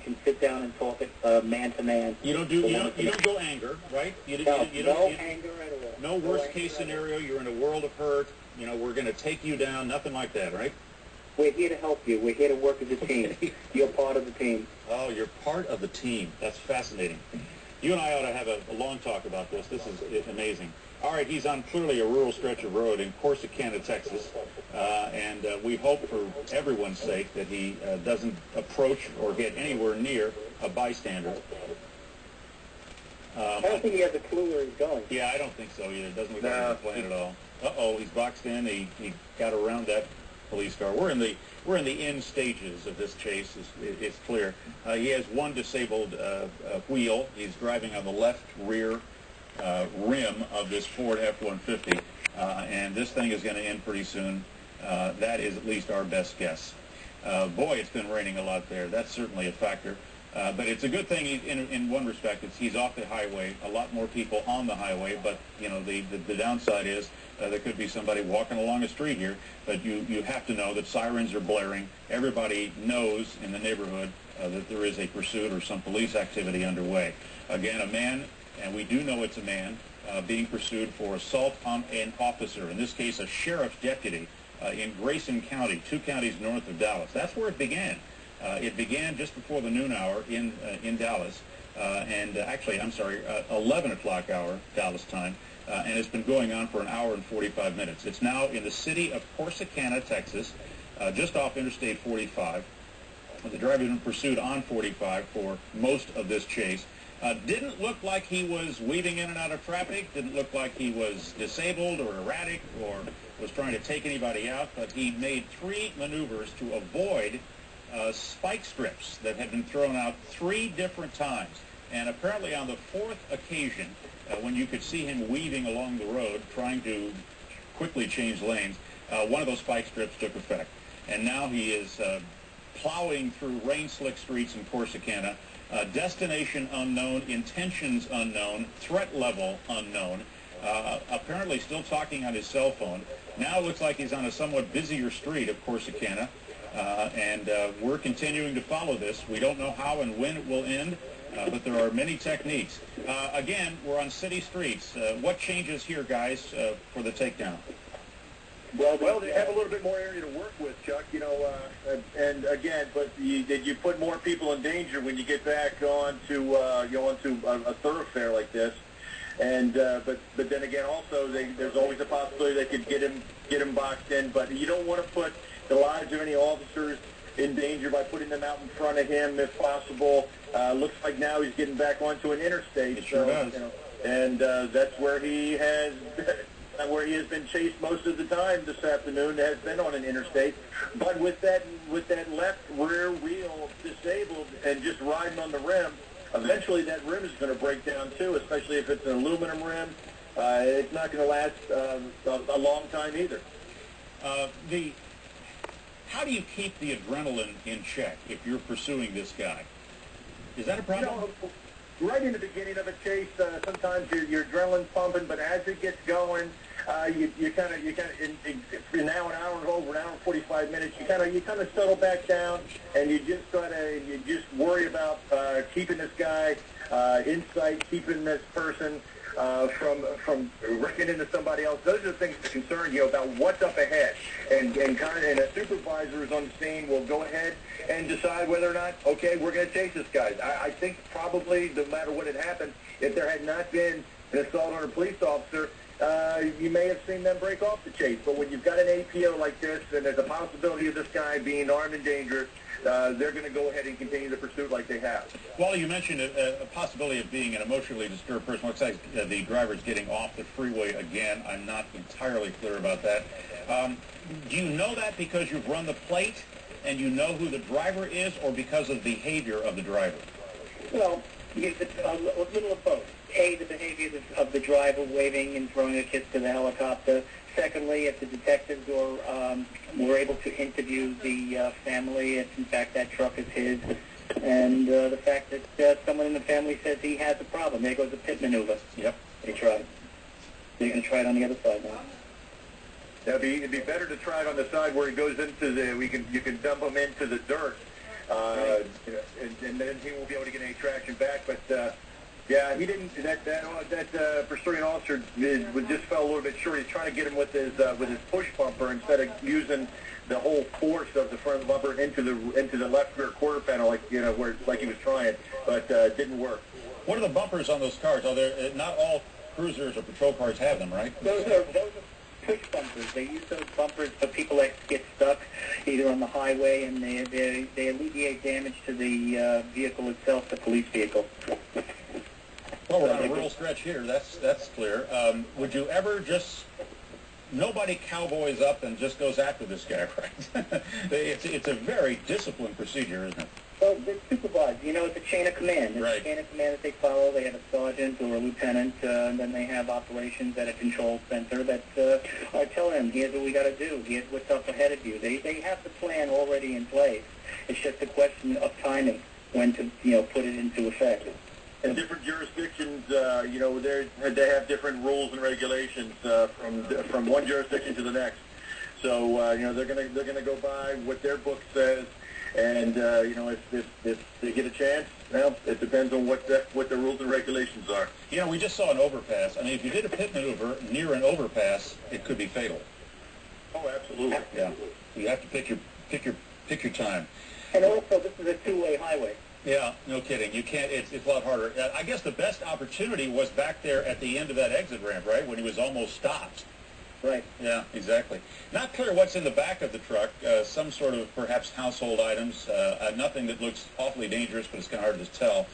can sit down and talk it man to man. You don't go anger, right? No anger at all. No worst case scenario. You're in a world of hurt. We're going to take you down. Nothing like that, right? We're here to help you. We're here to work as a team. You're part of the team. Oh, you're part of the team. That's fascinating. You and I ought to have a long talk about this. This is amazing. All right, he's on clearly a rural stretch of road in Corsicana, Texas, and we hope for everyone's sake that he doesn't approach or get anywhere near a bystander. I don't think he has a clue where he's going. Yeah, I don't think so either. It doesn't look like he's a plan at all. Uh-oh, he's boxed in. He got around that police car. We're in the end stages of this chase. It's clear. He has one disabled wheel. He's driving on the left rear rim of this Ford F-150, and this thing is going to end pretty soon. That is at least our best guess. Boy, it's been raining a lot there. That's certainly a factor. But it's a good thing in one respect. He's off the highway. A lot more people on the highway. But the downside is there could be somebody walking along a street here. But you have to know that sirens are blaring. Everybody knows in the neighborhood that there is a pursuit or some police activity underway. Again, a man, and we do know it's a man, being pursued for assault on an officer. In this case, a sheriff's deputy in Grayson County, 2 counties north of Dallas. That's where it began. It began just before the noon hour in Dallas, and actually, I'm sorry, 11 o'clock hour Dallas time, and it's been going on for an hour and 45 minutes. It's now in the city of Corsicana, Texas, just off Interstate 45. The driver has been pursued on 45 for most of this chase. Didn't look like he was weaving in and out of traffic, didn't look like he was disabled or erratic or was trying to take anybody out, but he made 3 maneuvers to avoid spike strips that had been thrown out 3 different times. And apparently on the 4th occasion, when you could see him weaving along the road, trying to quickly change lanes, one of those spike strips took effect. And now he is plowing through rain-slick streets in Corsicana, destination unknown, intentions unknown, threat level unknown, apparently still talking on his cell phone. Now it looks like he's on a somewhat busier street of Corsicana. And we're continuing to follow this. We don't know how and when it will end, but there are many techniques. Again, we're on city streets. What changes here, guys, for the takedown? Well, they have a little bit more area to work with, Chuck. And again, but you put more people in danger when you get back onto a thoroughfare like this. And but then again, also there's always a possibility they could get him boxed in. But you don't want to put the lives of any officers in danger by putting them out in front of him, if possible. Looks like now he's getting back onto an interstate. It sure does. And that's where he has been chased most of the time this afternoon. Has been on an interstate, but with that left rear wheel disabled and just riding on the rim, eventually that rim is going to break down too. Especially if it's an aluminum rim, it's not going to last a long time either. How do you keep the adrenaline in check if you're pursuing this guy? Is that a problem? Right in the beginning of a chase, sometimes your adrenaline's pumping, but as it gets going, you kind of in now an hour and over, an hour and 45 minutes, you kind of settle back down, and you just worry about keeping this guy in sight, keeping this person from wrecking into somebody else. Those are the things that concern you about what's up ahead. And a supervisor is on the scene will go ahead and decide whether or not, okay, we're going to chase this guy. I think probably no matter what had happened, if there had not been an assault on a police officer, you may have seen them break off the chase. But when you've got an APO like this, and there's a possibility of this guy being armed and dangerous, they're going to go ahead and continue the pursuit like they have. Well, you mentioned a possibility of being an emotionally disturbed person. Looks like the driver's getting off the freeway again. I'm not entirely clear about that. Do you know that because you've run the plate and you know who the driver is, or because of the behavior of the driver? Well, it's a little of both. A, the behavior of the driver waving and throwing a kiss to the helicopter. Secondly, if the detectives were able to interview the family, if in fact that truck is his, and the fact that someone in the family says he has a problem. There goes the pit maneuver. Yep. They tried. They're going to try it on the other side now. It'd be better to try it on the side where he goes into you can dump him into the dirt and then he won't be able to get any traction back. But yeah, he didn't. That pursuing officer just fell a little bit short. He's trying to get him with his push bumper instead of using the whole force of the front of the bumper into the left rear quarter panel, like he was trying, but didn't work. What are the bumpers on those cars? Are there not all cruisers or patrol cars have them, right? Those are push bumpers. They use those bumpers for people that get stuck either on the highway, and they alleviate damage to the vehicle itself, the police vehicle. Well, we're on a rural stretch here. That's clear. Would you ever just... Nobody cowboys up and just goes after this guy, right? It's a very disciplined procedure, isn't it? Well, they're supervised. You know, it's a chain of command. It's right. a chain of command that they follow. They have a sergeant or a lieutenant, and then they have operations at a control center that are telling them, here's what we got to do. Here's what's up ahead of you. They have the plan already in place. It's just a question of timing when to, put it into effect. In different jurisdictions, they have different rules and regulations from one jurisdiction to the next. So they're gonna go by what their book says, and if they get a chance, well, it depends on what the rules and regulations are. We just saw an overpass. I mean, if you did a pit maneuver near an overpass, it could be fatal. Oh, absolutely. Yeah, you have to pick your time. And also, this is a two-way highway. Yeah, no kidding. You can't. It's a lot harder. I guess the best opportunity was back there at the end of that exit ramp, right, when he was almost stopped. Right. Yeah, exactly. Not clear what's in the back of the truck. Some sort of perhaps household items. Nothing that looks awfully dangerous, but it's kind of hard to tell.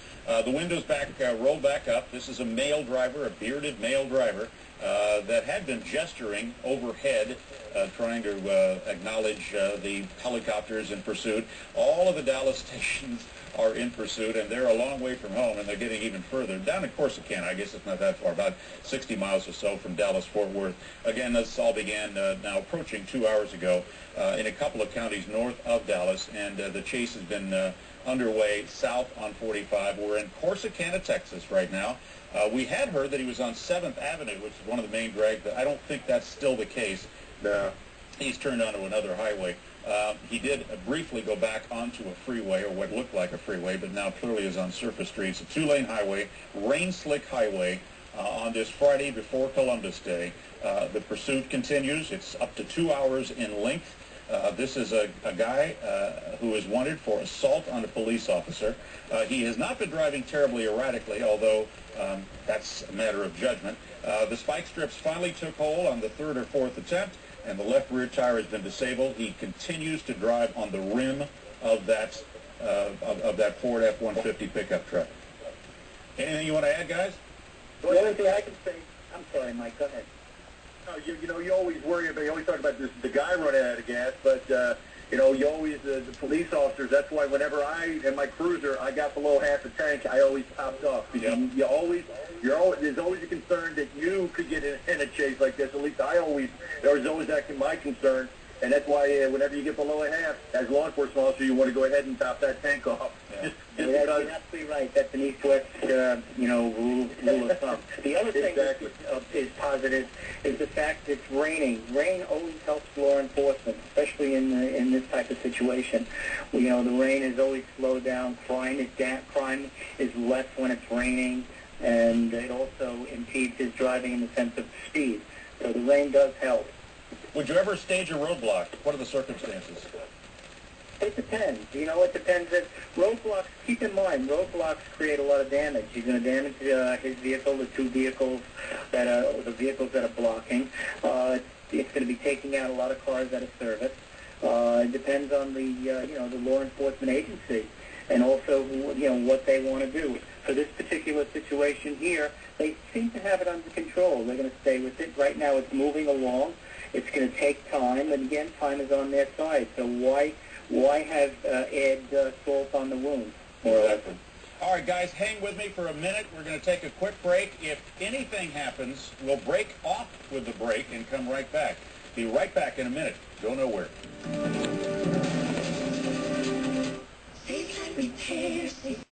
The windows back rolled back up. This is a male driver, a bearded male driver, that had been gesturing overhead, trying to acknowledge the helicopters in pursuit. All of the Dallas stations are in pursuit, and they're a long way from home, and they're getting even further. Down in Corsicana, I guess it's not that far, about 60 miles or so from Dallas-Fort Worth. Again, this all began now approaching 2 hours ago in a couple of counties north of Dallas, and the chase has been underway south on 45. We're in Corsicana, Texas right now. We had heard that he was on 7th Avenue, which is one of the main drags. I don't think that's still the case. No. He's turned onto another highway. He did briefly go back onto a freeway, or what looked like a freeway, but now clearly is on surface streets. A 2-lane highway, rain-slick highway, on this Friday before Columbus Day. The pursuit continues. It's up to 2 hours in length. This is a guy who is wanted for assault on a police officer. He has not been driving terribly erratically, although that's a matter of judgment. The spike strips finally took hold on the 3rd or 4th attempt, and the left rear tire has been disabled. He continues to drive on the rim of that Ford F-150 pickup truck. Anything you want to add, guys? The only thing I can say, I'm sorry, Mike, go ahead. No, you always worry about, you always talk about the guy running out of gas, but you always, the police officers, that's why whenever in my cruiser, I got below half a tank, I always topped off. Because there's always a concern that you could get in a chase like this. At least there was always my concern. And that's why whenever you get below a half, as law enforcement officer, you want to go ahead and top that tank off. Yeah. You're absolutely right. That's an east-west, rule of thumb. The other thing that is positive is the fact that it's raining. Rain always helps law enforcement, especially in this type of situation. The rain has always slowed down. Crime is less when it's raining, and it also impedes his driving in the sense of speed. So the rain does help. Would you ever stage a roadblock? What are the circumstances? It depends. It depends. Roadblocks, keep in mind, roadblocks create a lot of damage. You're going to damage his vehicle, the vehicles that are blocking. It's going to be taking out a lot of cars out of service. It depends on the law enforcement agency and also, what they want to do. For this particular situation here, they seem to have it under control. They're going to stay with it. Right now it's moving along. It's going to take time, and again, time is on their side. So why add salt on the wound, more or less? All right, guys, hang with me for a minute. We're going to take a quick break. If anything happens, we'll break off with the break and come right back. Be right back in a minute. Go nowhere.